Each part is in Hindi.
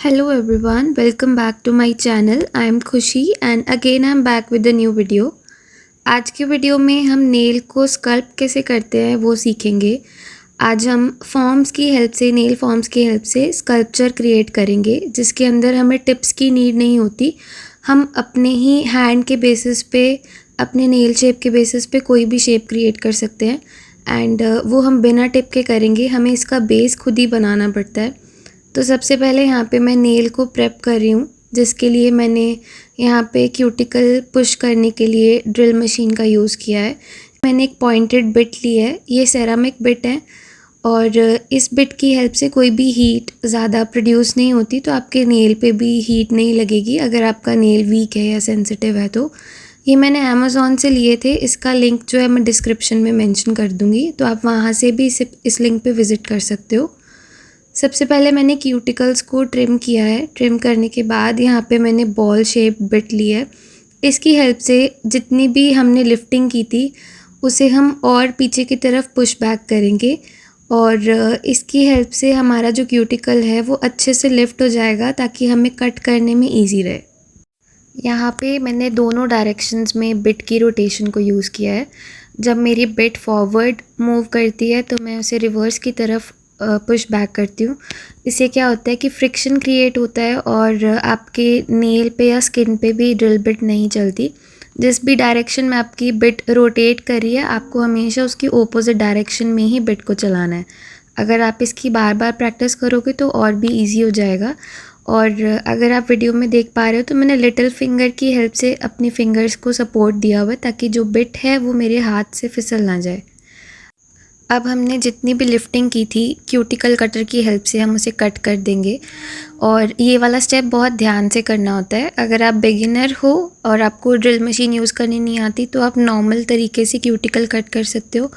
Hello everyone, welcome back to my channel. I am Khushi and again I am back with a new video. आज के वीडियो में हम नेल को स्कल्प कैसे करते हैं वो सीखेंगे। आज हम नेल फॉर्म्स की हेल्प से स्कल्पचर क्रिएट करेंगे जिसके अंदर हमें टिप्स की नीड नहीं होती। हम अपने ही हैंड के बेसिस पे, अपने नेल शेप के बेसिस पे कोई भी शेप क्रिएट कर सकते हैं एंड वो हम बिना टिप के करेंगे। हमें इसका बेस खुद ही बनाना पड़ता है। तो सबसे पहले यहाँ पे मैं नेल को प्रेप कर रही हूँ, जिसके लिए मैंने यहाँ पे क्यूटिकल पुश करने के लिए ड्रिल मशीन का यूज़ किया है। मैंने एक पॉइंटेड बिट ली है, ये सेरामिक बिट है और इस बिट की हेल्प से कोई भी हीट ज़्यादा प्रोड्यूस नहीं होती, तो आपके नेल पे भी हीट नहीं लगेगी अगर आपका नेल वीक है या सेंसिटिव है। तो ये मैंने अमेज़ॉन से लिए थे, इसका लिंक जो है मैं डिस्क्रिप्शन में मेंशन कर दूँगी, तो आप वहाँ से भी इस लिंक पे विज़िट कर सकते हो। सबसे पहले मैंने क्यूटिकल्स को ट्रिम किया है। ट्रिम करने के बाद यहाँ पे मैंने बॉल शेप बिट ली है। इसकी हेल्प से जितनी भी हमने लिफ्टिंग की थी उसे हम और पीछे की तरफ पुश बैक करेंगे और इसकी हेल्प से हमारा जो क्यूटिकल है वो अच्छे से लिफ्ट हो जाएगा ताकि हमें कट करने में ईजी रहे। यहाँ पे मैंने दोनों डायरेक्शंस में बिट की रोटेशन को यूज़ किया है। जब मेरी बिट फॉरवर्ड मूव करती है तो मैं उसे रिवर्स की तरफ पुश बैक करती हूँ। इससे क्या होता है कि फ्रिक्शन क्रिएट होता है और आपके नेल पे या स्किन पे भी ड्रिल बिट नहीं चलती। जिस भी डायरेक्शन में आपकी बिट रोटेट कर रही है, आपको हमेशा उसकी ओपोजिट डायरेक्शन में ही बिट को चलाना है। अगर आप इसकी बार बार प्रैक्टिस करोगे तो और भी ईजी हो जाएगा। और अगर आप वीडियो में देख पा रहे हो तो मैंने लिटिल फिंगर की हेल्प से अपनी फिंगर्स को सपोर्ट दिया हुआ है ताकि जो बिट है वो मेरे हाथ से फिसल ना जाए। अब हमने जितनी भी लिफ्टिंग की थी क्यूटिकल कटर की हेल्प से हम उसे कट कर देंगे और ये वाला स्टेप बहुत ध्यान से करना होता है। अगर आप बिगिनर हो और आपको ड्रिल मशीन यूज़ करनी नहीं आती तो आप नॉर्मल तरीके से क्यूटिकल कट कर सकते हो,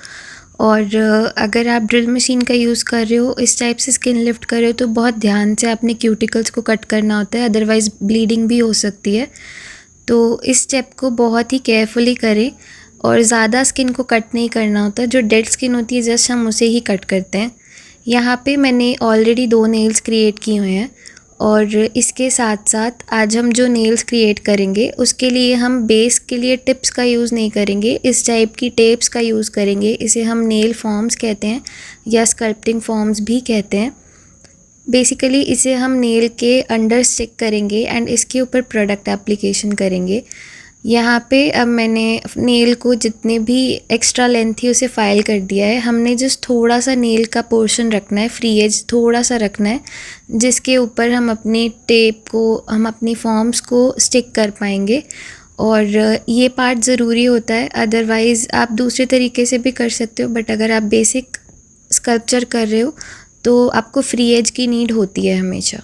और अगर आप ड्रिल मशीन का यूज़ कर रहे हो, इस टाइप से स्किन लिफ्ट कर रहे हो तो बहुत ध्यान से अपने क्यूटिकल्स को कट करना होता है, अदरवाइज़ ब्लीडिंग भी हो सकती है। तो इस स्टेप को बहुत ही केयरफुली करें और ज़्यादा स्किन को कट नहीं करना होता। जो डेड स्किन होती है जस्ट हम उसे ही कट करते हैं। यहाँ पे मैंने ऑलरेडी 2 नेल्स क्रिएट किए हुए हैं और इसके साथ साथ आज हम जो नेल्स क्रिएट करेंगे उसके लिए हम बेस के लिए टिप्स का यूज़ नहीं करेंगे, इस टाइप की टेप्स का यूज़ करेंगे। इसे हम नेल फॉर्म्स कहते हैं या स्कल्पटिंग फॉर्म्स भी कहते हैं। बेसिकली इसे हम नेल के अंडर स्टिक करेंगे एंड इसके ऊपर प्रोडक्ट एप्लीकेशन करेंगे। यहाँ पे अब मैंने नेल को जितने भी एक्स्ट्रा लेंथ थी उसे फाइल कर दिया है। हमने जस्ट थोड़ा सा नेल का पोर्शन रखना है, फ्री एज थोड़ा सा रखना है, जिसके ऊपर हम अपनी टेप को, हम अपनी फॉर्म्स को स्टिक कर पाएंगे। और ये पार्ट ज़रूरी होता है, अदरवाइज़ आप दूसरे तरीके से भी कर सकते हो, बट अगर आप बेसिक स्कल्पचर कर रहे हो तो आपको फ्री एज की नीड होती है हमेशा।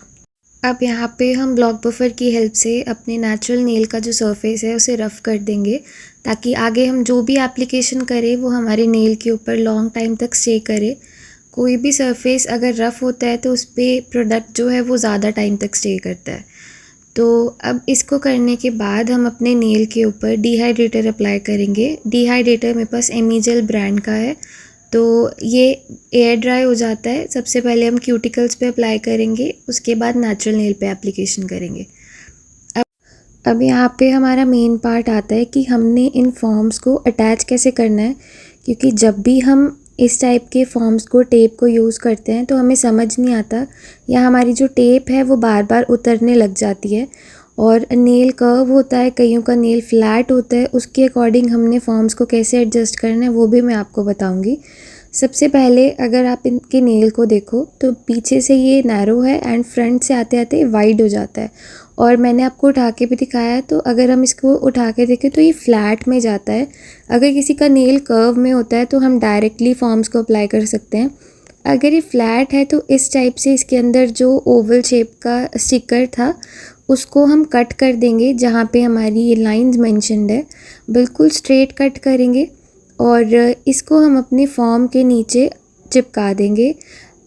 अब यहाँ पे हम ब्लॉक बफर की हेल्प से अपने नेचुरल नेल का जो सरफेस है उसे रफ़ कर देंगे ताकि आगे हम जो भी एप्लीकेशन करें वो हमारे नेल के ऊपर लॉन्ग टाइम तक स्टे करे। कोई भी सरफेस अगर रफ़ होता है तो उस पर प्रोडक्ट जो है वो ज़्यादा टाइम तक स्टे करता है। तो अब इसको करने के बाद हम अपने नेल के ऊपर डिहाइड्रेटर अप्लाई करेंगे। डिहाइड्रेटर मेरे पास एमीजेल ब्रांड का है, तो ये एयर ड्राई हो जाता है। सबसे पहले हम क्यूटिकल्स पे अप्लाई करेंगे, उसके बाद नेचुरल नेल पे एप्लीकेशन करेंगे। अब यहाँ पे हमारा मेन पार्ट आता है कि हमने इन फॉर्म्स को अटैच कैसे करना है, क्योंकि जब भी हम इस टाइप के फॉर्म्स को, टेप को यूज़ करते हैं तो हमें समझ नहीं आता या हमारी जो टेप है वो बार बार उतरने लग जाती है। और नेल कर्व होता है, कईयों का नेल फ्लैट होता है, उसके अकॉर्डिंग हमने फॉर्म्स को कैसे एडजस्ट करना है वो भी मैं आपको बताऊंगी। सबसे पहले अगर आप इनके नेल को देखो तो पीछे से ये नैरो है एंड फ्रंट से आते आते वाइड हो जाता है, और मैंने आपको उठा के भी दिखाया है। तो अगर हम इसको उठा के देखें तो ये फ्लैट में जाता है। अगर किसी का नेल कर्व में होता है तो हम डायरेक्टली फॉर्म्स को अप्लाई कर सकते हैं। अगर ये फ्लैट है तो इस टाइप से इसके अंदर जो ओवल शेप का स्टिकर था उसको हम कट कर देंगे। जहाँ पे हमारी ये लाइंस मेंशन्ड है बिल्कुल स्ट्रेट कट करेंगे और इसको हम अपने फॉर्म के नीचे चिपका देंगे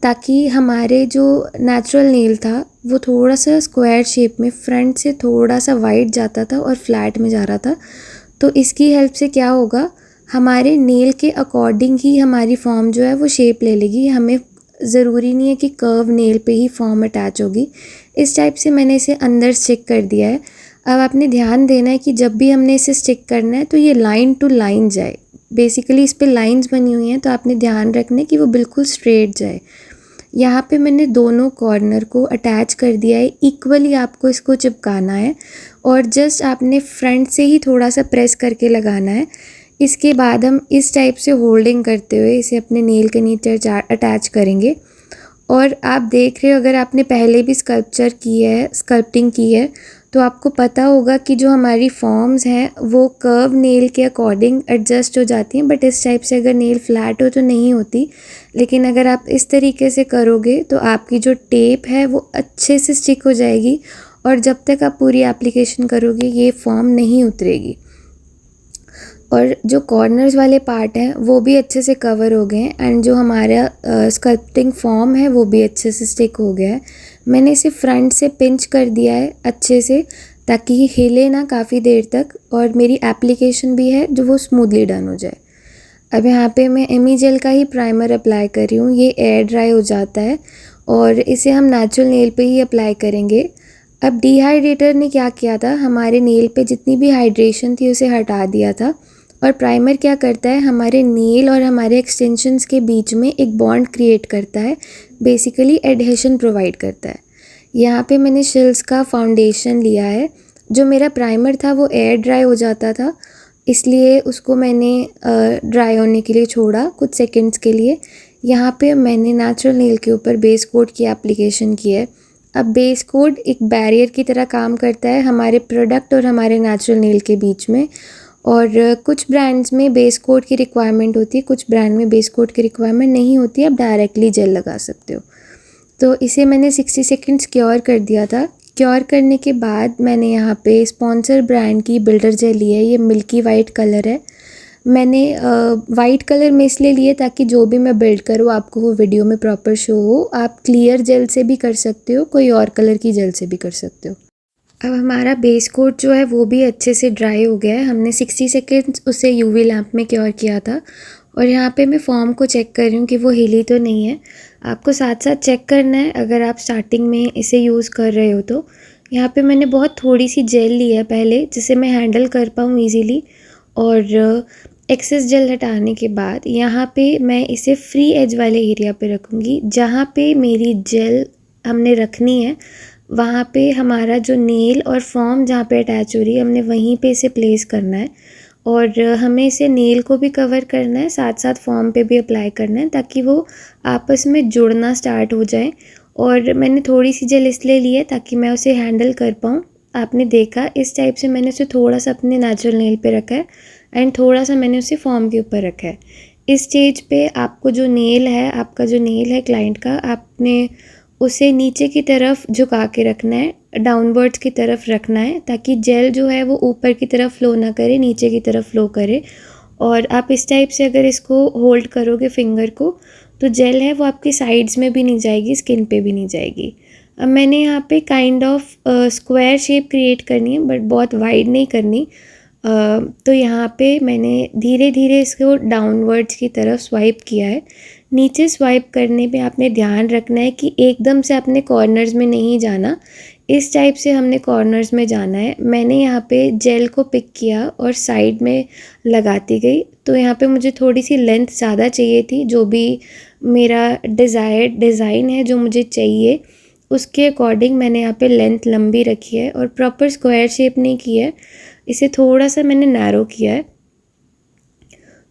ताकि हमारे जो नेचुरल नेल था वो थोड़ा सा स्क्वायर शेप में फ्रंट से थोड़ा सा वाइड जाता था और फ्लैट में जा रहा था। तो इसकी हेल्प से क्या होगा, हमारे नेल के अकॉर्डिंग ही हमारी फॉर्म जो है वो शेप ले लेगी। हमें ज़रूरी नहीं है कि कर्व नेल पे ही फॉर्म अटैच होगी। इस टाइप से मैंने इसे अंदर स्टिक कर दिया है। अब आपने ध्यान देना है कि जब भी हमने इसे स्टिक करना है तो ये लाइन टू लाइन जाए। बेसिकली इस पे लाइंस बनी हुई हैं तो आपने ध्यान रखना है कि वो बिल्कुल स्ट्रेट जाए। यहाँ पे मैंने दोनों कॉर्नर को अटैच कर दिया है। इक्वली आपको इसको चिपकाना है और जस्ट आपने फ्रंट से ही थोड़ा सा प्रेस करके लगाना है। इसके बाद हम इस टाइप से होल्डिंग करते हुए इसे अपने नेल के नीचे अटैच करेंगे। और आप देख रहे हो, अगर आपने पहले भी स्कल्पटिंग की है तो आपको पता होगा कि जो हमारी फॉर्म्स हैं वो कर्व नेल के अकॉर्डिंग एडजस्ट हो जाती हैं। बट इस टाइप से अगर नेल फ्लैट हो तो नहीं होती, लेकिन अगर आप इस तरीके से करोगे तो आपकी जो टेप है वो अच्छे से स्टिक हो जाएगी और जब तक आप पूरी एप्लीकेशन करोगे ये फॉर्म नहीं उतरेगी। और जो कॉर्नर्स वाले पार्ट हैं वो भी अच्छे से कवर हो गए हैं एंड जो हमारा स्कल्पटिंग फॉर्म है वो भी अच्छे से स्टिक हो गया है। मैंने इसे फ्रंट से पिंच कर दिया है अच्छे से ताकि ये हिले ना काफ़ी देर तक, और मेरी एप्लीकेशन भी है जो वो स्मूथली डन हो जाए। अब यहाँ पे मैं एमी जेल का ही प्राइमर अप्लाई कर रही हूँ। ये एयर ड्राई हो जाता है और इसे हम नेचुरल नेल पे ही अप्लाई करेंगे। अब डिहाइड्रेटर ने क्या किया था, हमारे नेल पे जितनी भी हाइड्रेशन थी उसे हटा दिया था। और प्राइमर क्या करता है, हमारे नेल और हमारे एक्सटेंशंस के बीच में एक बॉन्ड क्रिएट करता है, बेसिकली एडहेशन प्रोवाइड करता है। यहाँ पे मैंने शिल्स का फाउंडेशन लिया है। जो मेरा प्राइमर था वो एयर ड्राई हो जाता था, इसलिए उसको मैंने ड्राई होने के लिए छोड़ा कुछ सेकंड्स के लिए। यहाँ पे मैंने नेचुरल नेल के ऊपर बेस कोट की एप्लीकेशन की है। अब बेस कोट एक बैरियर की तरह काम करता है हमारे प्रोडक्ट और हमारे नेचुरल नेल के बीच में। और कुछ ब्रांड्स में बेस कोट की रिक्वायरमेंट होती है, कुछ ब्रांड में बेस कोट की रिक्वायरमेंट नहीं होती, आप डायरेक्टली जेल लगा सकते हो। तो इसे मैंने 60 सेकंड्स क्योर कर दिया था। क्योर करने के बाद मैंने यहाँ पे स्पॉन्सर ब्रांड की बिल्डर जेल ली है। ये मिल्की वाइट कलर है। मैंने वाइट कलर में इसलिए लिए ताकि जो भी मैं बिल्ड करूँ आपको वो वीडियो में प्रॉपर शो हो। आप क्लियर जेल से भी कर सकते हो, कोई और कलर की जेल से भी कर सकते हो। अब हमारा बेस कोट जो है वो भी अच्छे से ड्राई हो गया है। हमने 60 सेकेंड्स उसे यूवी लैंप में क्योर किया था। और यहाँ पे मैं फॉर्म को चेक कर रही हूँ कि वो हिली तो नहीं है। आपको साथ साथ चेक करना है अगर आप स्टार्टिंग में इसे यूज़ कर रहे हो तो। यहाँ पे मैंने बहुत थोड़ी सी जेल ली है पहले, जिसे मैं हैंडल कर पाऊँ ईज़िली। और एक्सेस जेल हटाने के बाद यहाँ पे मैं इसे फ्री एज वाले एरिया पे रखूँगी। जहाँ पे मेरी जेल हमने रखनी है वहाँ पे हमारा जो नेल और फॉर्म जहाँ पे अटैच हो रही है हमने वहीं पे इसे प्लेस करना है। और हमें इसे नेल को भी कवर करना है, साथ साथ फॉर्म पे भी अप्लाई करना है ताकि वो आपस में जुड़ना स्टार्ट हो जाए। और मैंने थोड़ी सी जेल इसलिए ली है ताकि मैं उसे हैंडल कर पाऊँ। आपने देखा इस टाइप से मैंने उसे थोड़ा सा अपने नेचुरल नेल पे रखा है एंड थोड़ा सा मैंने उसे फॉर्म के ऊपर रखा है। इस स्टेज पे आपको जो नेल है, आपका जो नेल है क्लाइंट का, आपने उसे नीचे की तरफ झुका के रखना है, डाउनवर्ड्स की तरफ रखना है ताकि जेल जो है वो ऊपर की तरफ फ्लो ना करे, नीचे की तरफ फ्लो करे। और आप इस टाइप से अगर इसको होल्ड करोगे फिंगर को तो जेल है वो आपकी साइड्स में भी नहीं जाएगी, स्किन पे भी नहीं जाएगी। अब मैंने यहाँ पे kind of square shape create करनी है बट बहुत वाइड नहीं करनी। तो यहाँ पे मैंने धीरे धीरे इसको डाउनवर्ड्स की तरफ स्वाइप किया है। नीचे स्वाइप करने पे आपने ध्यान रखना है कि एकदम से आपने कॉर्नर्स में नहीं जाना, इस टाइप से हमने कॉर्नर्स में जाना है। मैंने यहाँ पे जेल को पिक किया और साइड में लगाती गई। तो यहाँ पे मुझे थोड़ी सी लेंथ ज़्यादा चाहिए थी, जो भी मेरा डिज़ायर्ड डिज़ाइन है जो मुझे चाहिए उसके अकॉर्डिंग मैंने यहाँ पे लेंथ लंबी रखी है और प्रॉपर स्क्वायर शेप नहीं की है, इसे थोड़ा सा मैंने नैरो किया है।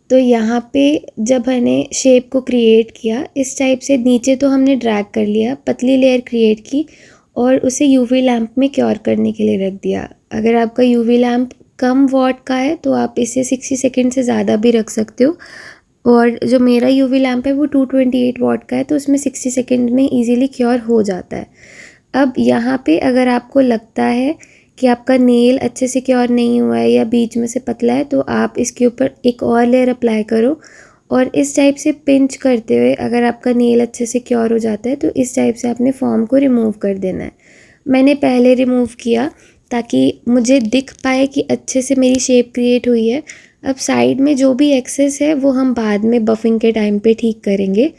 तो यहाँ पे जब मैंने शेप को क्रिएट किया इस टाइप से, नीचे तो हमने ड्रैग कर लिया, पतली लेयर क्रिएट की और उसे यूवी लैंप में क्योर करने के लिए रख दिया। अगर आपका यूवी लैंप कम वॉट का है तो आप इसे 60 सेकंड से ज़्यादा भी रख सकते हो। और जो मेरा यूवी लैंप है वो 228 वॉट का है तो उसमें 60 सेकंड में इजीली क्योर हो जाता है। अब यहाँ पे अगर आपको लगता है कि आपका नेल अच्छे से क्योर नहीं हुआ है या बीच में से पतला है तो आप इसके ऊपर एक और लेयर अप्लाई करो और इस टाइप से पिंच करते हुए अगर आपका नेल अच्छे से क्योर हो जाता है तो इस टाइप से आपने फॉर्म को रिमूव कर देना है। मैंने पहले रिमूव किया ताकि मुझे दिख पाए कि अच्छे से मेरी शेप क्रिएट हुई है। अब साइड में जो भी एक्सेस है वो हम बाद में बफिंग के टाइम पे ठीक करेंगे।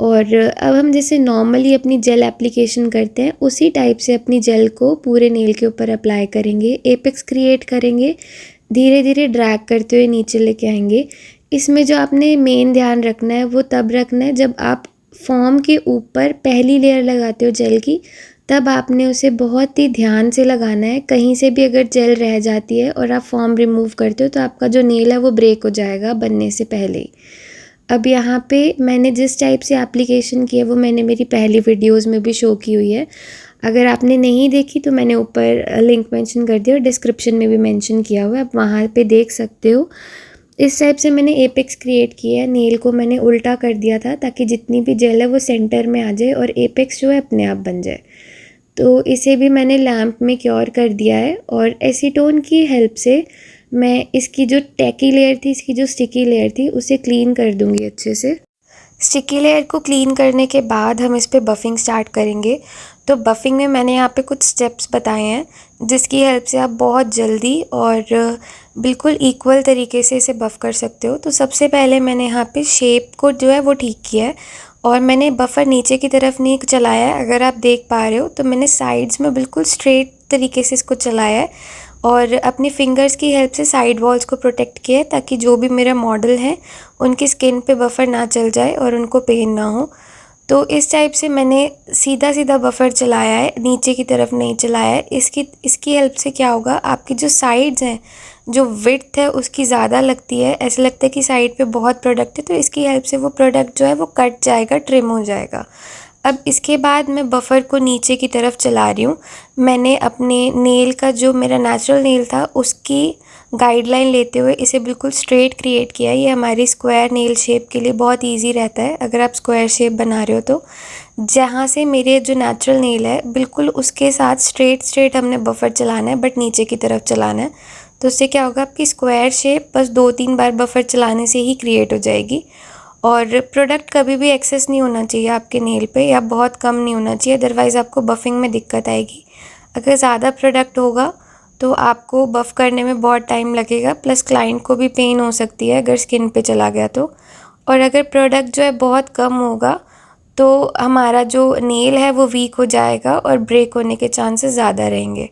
और अब हम जैसे नॉर्मली अपनी जेल एप्लीकेशन करते हैं उसी टाइप से अपनी जेल को पूरे नेल के ऊपर अप्लाई करेंगे। एपेक्स क्रिएट करेंगे, धीरे धीरे ड्रैग करते हुए नीचे लेके आएंगे। इसमें जो आपने मेन ध्यान रखना है वो तब रखना है जब आप फॉर्म के ऊपर पहली लेयर लगाते हो जेल की, तब आपने उसे बहुत ही ध्यान से लगाना है। कहीं से भी अगर जेल रह जाती है और आप फॉर्म रिमूव करते हो तो आपका जो नेल है वो ब्रेक हो जाएगा बनने से पहले ही। अब यहाँ पे मैंने जिस टाइप से एप्लीकेशन की है वो मैंने मेरी पहली वीडियोस में भी शो की हुई है। अगर आपने नहीं देखी तो मैंने ऊपर लिंक मेंशन कर दिया और डिस्क्रिप्शन में भी मेंशन किया हुआ है, आप वहाँ पे देख सकते हो। इस टाइप से मैंने एपेक्स क्रिएट किया है। नेल को मैंने उल्टा कर दिया था ताकि जितनी भी जेल है वो सेंटर में आ जाए और एपेक्स जो है अपने आप बन जाए। तो इसे भी मैंने लैम्प में क्योर कर दिया है और एसीटोन की हेल्प से मैं इसकी जो टैकी लेयर थी, इसकी जो स्टिकी लेयर थी, उसे क्लीन कर दूंगी अच्छे से। स्टिकी लेयर को क्लीन करने के बाद हम इस पर बफिंग स्टार्ट करेंगे। तो बफिंग में मैंने यहाँ पे कुछ स्टेप्स बताए हैं जिसकी हेल्प से आप बहुत जल्दी और बिल्कुल इक्वल तरीके से इसे बफ़ कर सकते हो। तो सबसे पहले मैंने यहाँ पे शेप को जो है वो ठीक किया है और मैंने बफर नीचे की तरफ नहीं चलाया है। अगर आप देख पा रहे हो तो मैंने साइड्स में बिल्कुल स्ट्रेट तरीके से इसको चलाया है और अपनी फिंगर्स की हेल्प से साइड वॉल्स को प्रोटेक्ट किया है ताकि जो भी मेरा मॉडल है उनकी स्किन पे बफर ना चल जाए और उनको पेन ना हो। तो इस टाइप से मैंने सीधा सीधा बफर चलाया है, नीचे की तरफ नहीं चलाया है। इसकी हेल्प से क्या होगा, आपकी जो साइड्स हैं, जो विड्थ है उसकी ज़्यादा लगती है, ऐसा लगता है कि साइड पे बहुत प्रोडक्ट है, तो इसकी हेल्प से वो प्रोडक्ट जो है वो कट जाएगा, ट्रिम हो जाएगा। अब इसके बाद मैं बफ़र को नीचे की तरफ चला रही हूँ। मैंने अपने नेल का जो मेरा नेचुरल नेल था उसकी गाइडलाइन लेते हुए इसे बिल्कुल स्ट्रेट क्रिएट किया। ये हमारी स्क्वायर नेल शेप के लिए बहुत इजी रहता है अगर आप स्क्वायर शेप बना रहे हो तो। जहाँ से मेरे जो नेचुरल नेल है बिल्कुल उसके साथ स्ट्रेट हमने बफ़र चलाना है, बट नीचे की तरफ चलाना है। तो उससे क्या होगा, आपकी स्क्वायर शेप बस 2-3 बार बफ़र चलाने से ही क्रिएट हो जाएगी। और प्रोडक्ट कभी भी एक्सेस नहीं होना चाहिए आपके नेल पे, या बहुत कम नहीं होना चाहिए, अदरवाइज़ आपको बफिंग में दिक्कत आएगी। अगर ज़्यादा प्रोडक्ट होगा तो आपको बफ़ करने में बहुत टाइम लगेगा, प्लस क्लाइंट को भी पेन हो सकती है अगर स्किन पे चला गया तो। और अगर प्रोडक्ट जो है बहुत कम होगा तो हमारा जो नेल है वो वीक हो जाएगा और ब्रेक होने के चांसेस ज़्यादा रहेंगे।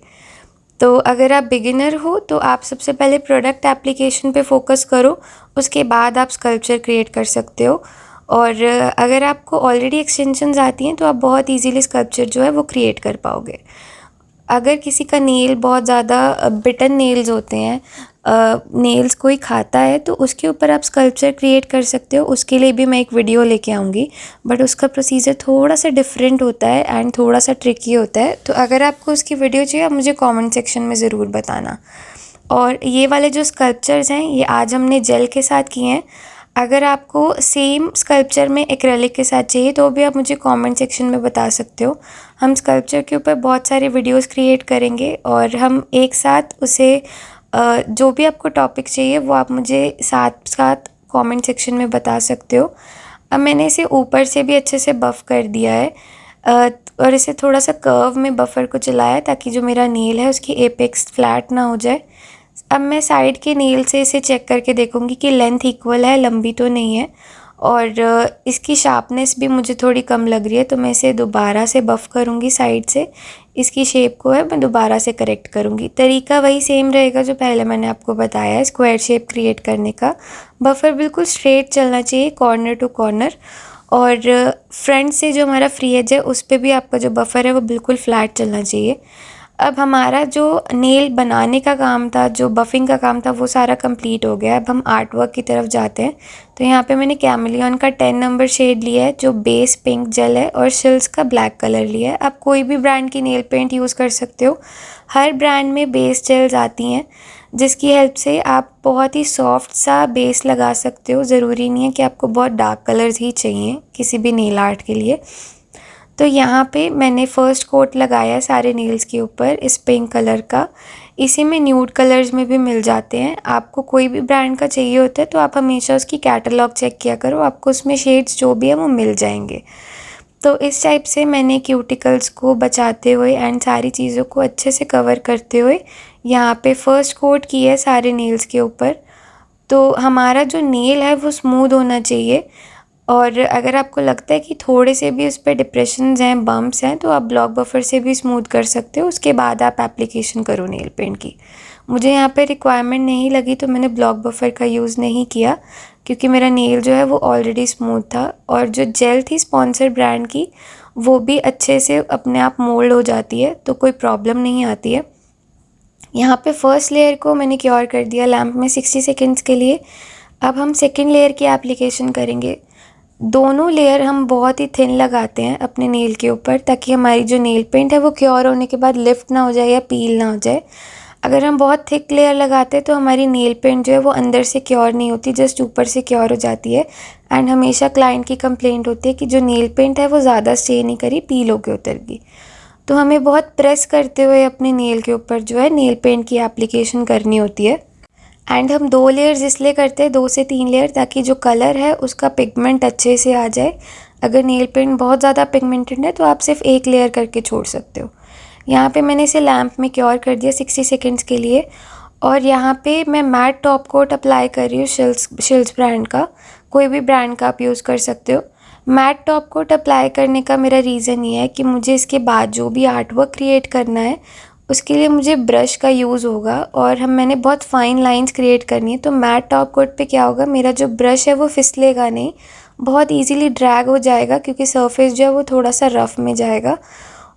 तो अगर आप बिगिनर हो तो आप सबसे पहले प्रोडक्ट एप्लीकेशन पे फोकस करो, उसके बाद आप स्कल्पचर क्रिएट कर सकते हो। और अगर आपको ऑलरेडी एक्सटेंशंस आती हैं तो आप बहुत इजीली स्कल्पचर जो है वो क्रिएट कर पाओगे। अगर किसी का नेल बहुत ज़्यादा बिटन नेल्स होते हैं, नेल्स कोई खाता है, तो उसके ऊपर आप स्कल्पचर क्रिएट कर सकते हो। उसके लिए भी मैं एक वीडियो लेके आऊँगी, बट उसका प्रोसीजर थोड़ा सा डिफरेंट होता है एंड थोड़ा सा ट्रिकी होता है। तो अगर आपको उसकी वीडियो चाहिए आप मुझे कमेंट सेक्शन में ज़रूर बताना। और ये वाले जो स्कल्पचर्स हैं ये आज हमने जेल के साथ किए हैं। अगर आपको सेम स्कल्पचर में एक्रेलिक के साथ चाहिए तो भी आप मुझे कमेंट सेक्शन में बता सकते हो। हम स्कल्पचर के ऊपर बहुत सारे वीडियोस क्रिएट करेंगे और हम एक साथ उसे जो भी आपको टॉपिक चाहिए वो आप मुझे साथ साथ कमेंट सेक्शन में बता सकते हो। अब मैंने इसे ऊपर से भी अच्छे से बफ़ कर दिया है और इसे थोड़ा सा कर्व में बफ़र को चलाया ताकि जो मेरा नेल है उसकी एपेक्स फ्लैट ना हो जाए। अब मैं साइड के नेल से इसे चेक करके देखूंगी कि लेंथ इक्वल है, लंबी तो नहीं है। और इसकी शार्पनेस भी मुझे थोड़ी कम लग रही है, तो मैं इसे दोबारा से बफ़ करूंगी साइड से। इसकी शेप को है मैं दोबारा से करेक्ट करूंगी। तरीका वही सेम रहेगा जो पहले मैंने आपको बताया है स्क्वायर शेप क्रिएट करने का। बफ़र बिल्कुल स्ट्रेट चलना चाहिए कॉर्नर टू कॉर्नर, और फ्रंट से जो हमारा फ्री एज है उस पर भी आपका जो बफ़र है वो बिल्कुल फ्लैट चलना चाहिए। अब हमारा जो नेल बनाने का काम था, जो बफिंग का काम था, वो सारा कंप्लीट हो गया है। अब हम आर्ट वर्क की तरफ जाते हैं। तो यहाँ पे मैंने कैमलियन का 10 नंबर शेड लिया है जो बेस पिंक जेल है, और शिल्स का ब्लैक कलर लिया है। आप कोई भी ब्रांड की नेल पेंट यूज़ कर सकते हो। हर ब्रांड में बेस जेल्स आती हैं जिसकी हेल्प से आप बहुत ही सॉफ्ट सा बेस लगा सकते हो। ज़रूरी नहीं है कि आपको बहुत डार्क कलर्स ही चाहिए किसी भी नेल आर्ट के लिए। तो यहाँ पे मैंने फ़र्स्ट कोट लगाया है सारे नेल्स के ऊपर इस पिंक कलर का। इसी में न्यूड कलर्स में भी मिल जाते हैं। आपको कोई भी ब्रांड का चाहिए होता है तो आप हमेशा उसकी कैटलॉग चेक किया करो, आपको उसमें शेड्स जो भी है वो मिल जाएंगे। तो इस टाइप से मैंने क्यूटिकल्स को बचाते हुए एंड सारी चीज़ों को अच्छे से कवर करते हुए यहाँ पे फ़र्स्ट कोट किया है सारे नेल्स के ऊपर। तो हमारा जो नेल है वो स्मूथ होना चाहिए और अगर आपको लगता है कि थोड़े से भी उस पर डिप्रेशंस हैं, बम्प्स हैं, तो आप ब्लॉक बफर से भी स्मूथ कर सकते हो। उसके बाद आप एप्लीकेशन करो नेल पेंट की। मुझे यहाँ पे रिक्वायरमेंट नहीं लगी तो मैंने ब्लॉक बफर का यूज़ नहीं किया, क्योंकि मेरा नेल जो है वो ऑलरेडी स्मूथ था। और जो जेल थी स्पॉन्सर ब्रांड की, वो भी अच्छे से अपने आप मोल्ड हो जाती है, तो कोई प्रॉब्लम नहीं आती है। यहाँ पे फर्स्ट लेयर को मैंने क्योर कर दिया लैम्प में 60 सेकेंड्स के लिए। अब हम सेकेंड लेयर की एप्लीकेशन करेंगे। दोनों लेयर हम बहुत ही थिन लगाते हैं अपने नेल के ऊपर, ताकि हमारी जो नेल पेंट है वो क्योर होने के बाद लिफ्ट ना हो जाए या पील ना हो जाए। अगर हम बहुत थिक लेयर लगाते हैं तो हमारी नेल पेंट जो है वो अंदर से क्योर नहीं होती, जस्ट ऊपर से क्योर हो जाती है। एंड हमेशा क्लाइंट की कंप्लेंट होती है कि जो नेल पेंट है वो ज़्यादा स्टे नहीं करी, पील होकर उतर गई। तो हमें बहुत प्रेस करते हुए अपने नेल के ऊपर जो है नेल पेंट की एप्लीकेशन करनी होती है। एंड हम 2 लेयर्स इसलिए करते हैं, 2 से 3 लेयर, ताकि जो कलर है उसका पिगमेंट अच्छे से आ जाए। अगर नेल पेंट बहुत ज़्यादा पिगमेंटेड है तो आप सिर्फ 1 लेयर करके छोड़ सकते हो। यहाँ पे मैंने इसे लैम्प में क्योर कर दिया 60 सेकेंड्स के लिए। और यहाँ पे मैं मैट टॉप कोट अप्लाई कर रही हूँ शिल्स ब्रांड का। कोई भी ब्रांड का आप यूज़ कर सकते हो। मैट टॉप कोट अप्लाई करने का मेरा रीज़न ये है कि मुझे इसके बाद जो भी आर्ट वर्क क्रिएट करना है उसके लिए मुझे ब्रश का यूज़ होगा, और मैंने बहुत फाइन लाइंस क्रिएट करनी है। तो मैट टॉप कोट पे क्या होगा, मेरा जो ब्रश है वो फिसलेगा नहीं, बहुत इजीली ड्रैग हो जाएगा, क्योंकि सरफेस जो है वो थोड़ा सा रफ़ में जाएगा।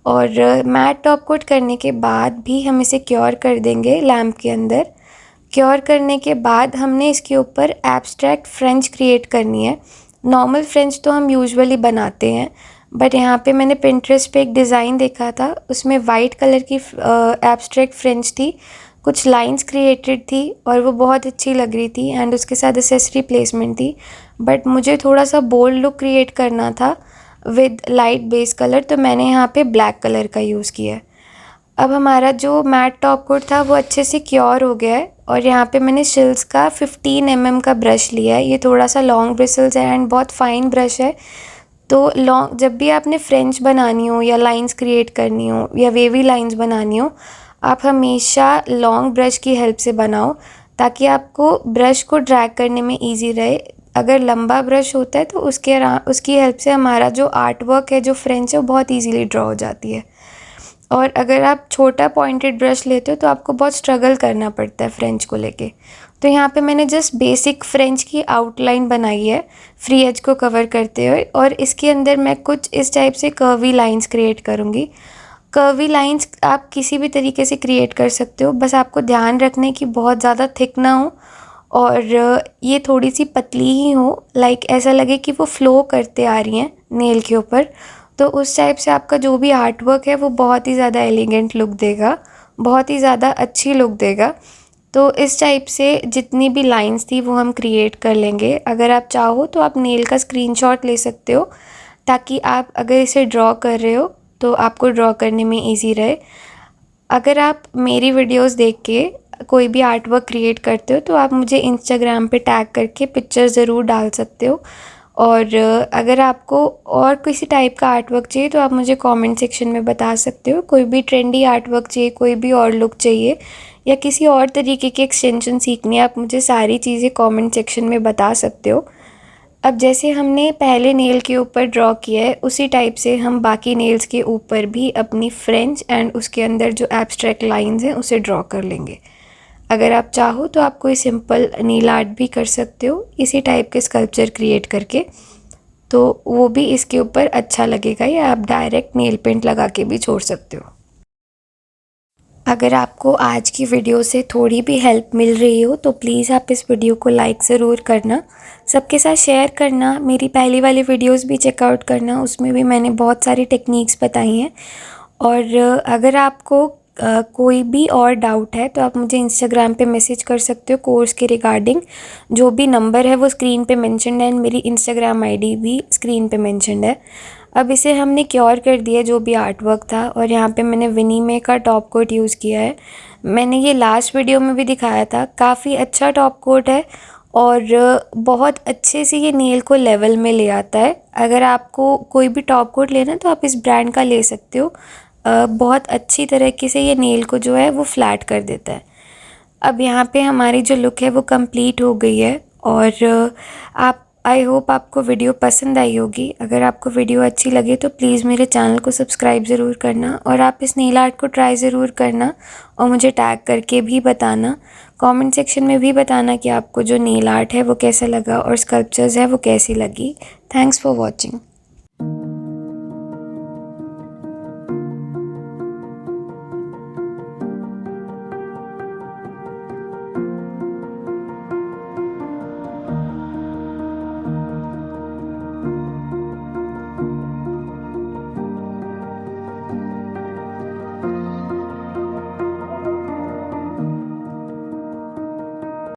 और मैट टॉप कोट करने के बाद भी हम इसे क्योर कर देंगे लैम्प के अंदर। क्योर करने के बाद हमने इसके ऊपर एब्स्ट्रैक्ट फ्रेंच क्रिएट करनी है। नॉर्मल फ्रेंच तो हम यूजुअली बनाते हैं, बट यहाँ पे मैंने पिंटरेस्ट पे एक डिज़ाइन देखा था, उसमें वाइट कलर की एब्स्ट्रैक्ट फ्रेंच थी, कुछ लाइंस क्रिएटेड थी और वो बहुत अच्छी लग रही थी। एंड उसके साथ एसेसरी प्लेसमेंट थी, बट मुझे थोड़ा सा बोल्ड लुक क्रिएट करना था विद लाइट बेस कलर, तो मैंने यहाँ पे ब्लैक कलर का यूज़ किया है। अब हमारा जो मैट टॉप कोट था वो अच्छे से क्योर हो गया है। और यहाँ पे मैंने शिल्स का 15 mm का ब्रश लिया है। ये थोड़ा सा लॉन्ग ब्रिसल्स है एंड बहुत फाइन ब्रश है। तो लॉन्ग, जब भी आपने फ्रेंच बनानी हो या लाइंस क्रिएट करनी हो या वेवी लाइंस बनानी हो, आप हमेशा लॉन्ग ब्रश की हेल्प से बनाओ, ताकि आपको ब्रश को ड्रैग करने में ईजी रहे। अगर लंबा ब्रश होता है तो उसकी हेल्प से हमारा जो आर्ट वर्क है, जो फ्रेंच है, वो बहुत ईजीली ड्रॉ हो जाती है। और अगर आप छोटा पॉइंटेड ब्रश लेते हो तो आपको बहुत स्ट्रगल करना पड़ता है फ्रेंच को लेके। तो यहाँ पे मैंने जस्ट बेसिक फ्रेंच की आउटलाइन बनाई है फ्री एज को कवर करते हुए, और इसके अंदर मैं कुछ इस टाइप से कर्वी लाइंस क्रिएट करूँगी। कर्वी लाइंस आप किसी भी तरीके से क्रिएट कर सकते हो, बस आपको ध्यान रखने की बहुत ज़्यादा थिक ना हो और ये थोड़ी सी पतली ही हो, लाइक ऐसा लगे कि वो फ्लो करते आ रही हैं नेल के ऊपर। तो उस टाइप से आपका जो भी आर्ट वर्क है वो बहुत ही ज़्यादा एलिगेंट लुक देगा, बहुत ही ज़्यादा अच्छी लुक देगा। तो इस टाइप से जितनी भी लाइंस थी वो हम क्रिएट कर लेंगे। अगर आप चाहो तो आप नेल का स्क्रीनशॉट ले सकते हो, ताकि आप अगर इसे ड्रॉ कर रहे हो तो आपको ड्रॉ करने में ईजी रहे। अगर आप मेरी वीडियोस देख के कोई भी आर्ट वर्क क्रिएट करते हो तो आप मुझे इंस्टाग्राम पे टैग करके पिक्चर ज़रूर डाल सकते हो। और अगर आपको और किसी टाइप का आर्ट वर्क चाहिए तो आप मुझे कमेंट सेक्शन में बता सकते हो। कोई भी ट्रेंडी आर्ट वर्क चाहिए, कोई भी और लुक चाहिए, या किसी और तरीके की एक्सटेंशन सीखनी है, आप मुझे सारी चीज़ें कमेंट सेक्शन में बता सकते हो। अब जैसे हमने पहले नेल के ऊपर ड्रॉ किया है, उसी टाइप से हम बाकी नेल्स के ऊपर भी अपनी फ्रेंच एंड उसके अंदर जो एब्स्ट्रैक्ट लाइंस हैं उसे ड्रॉ कर लेंगे। अगर आप चाहो तो आप कोई सिंपल नील आर्ट भी कर सकते हो इसी टाइप के स्कल्पचर क्रिएट करके, तो वो भी इसके ऊपर अच्छा लगेगा, या आप डायरेक्ट नेल पेंट लगा के भी छोड़ सकते हो। अगर आपको आज की वीडियो से थोड़ी भी हेल्प मिल रही हो तो प्लीज़ आप इस वीडियो को लाइक ज़रूर करना, सबके साथ शेयर करना। मेरी पहली वाली वीडियोस भी चेकआउट करना, उसमें भी मैंने बहुत सारी टेक्निक्स बताई हैं। और अगर आपको कोई भी और डाउट है तो आप मुझे इंस्टाग्राम पे मैसेज कर सकते हो कोर्स के रिगार्डिंग। जो भी नंबर है वो स्क्रीन पे मेंशन्ड है, एंड मेरी इंस्टाग्राम आईडी भी स्क्रीन पे मेंशन्ड है। अब इसे हमने क्योर कर दिया जो भी आर्ट वर्क था, और यहाँ पे मैंने विनीमे का टॉप कोट यूज़ किया है। मैंने ये लास्ट वीडियो में भी दिखाया था, काफ़ी अच्छा टॉप कोट है और बहुत अच्छे से ये नेल को लेवल में ले आता है। अगर आपको कोई भी टॉप कोट लेना तो आप इस ब्रांड का ले सकते हो। बहुत अच्छी तरीके से ये नेल को जो है वो फ्लैट कर देता है। अब यहाँ पे हमारी जो लुक है वो कंप्लीट हो गई है, और आप आई होप आपको वीडियो पसंद आई होगी। अगर आपको वीडियो अच्छी लगे तो प्लीज़ मेरे चैनल को सब्सक्राइब ज़रूर करना और आप इस नेल आर्ट को ट्राई ज़रूर करना और मुझे टैग करके भी बताना, कमेंट सेक्शन में भी बताना कि आपको जो नेल आर्ट है वो कैसा लगा और स्कल्पचर्स है वो कैसी लगी। Thanks for watching.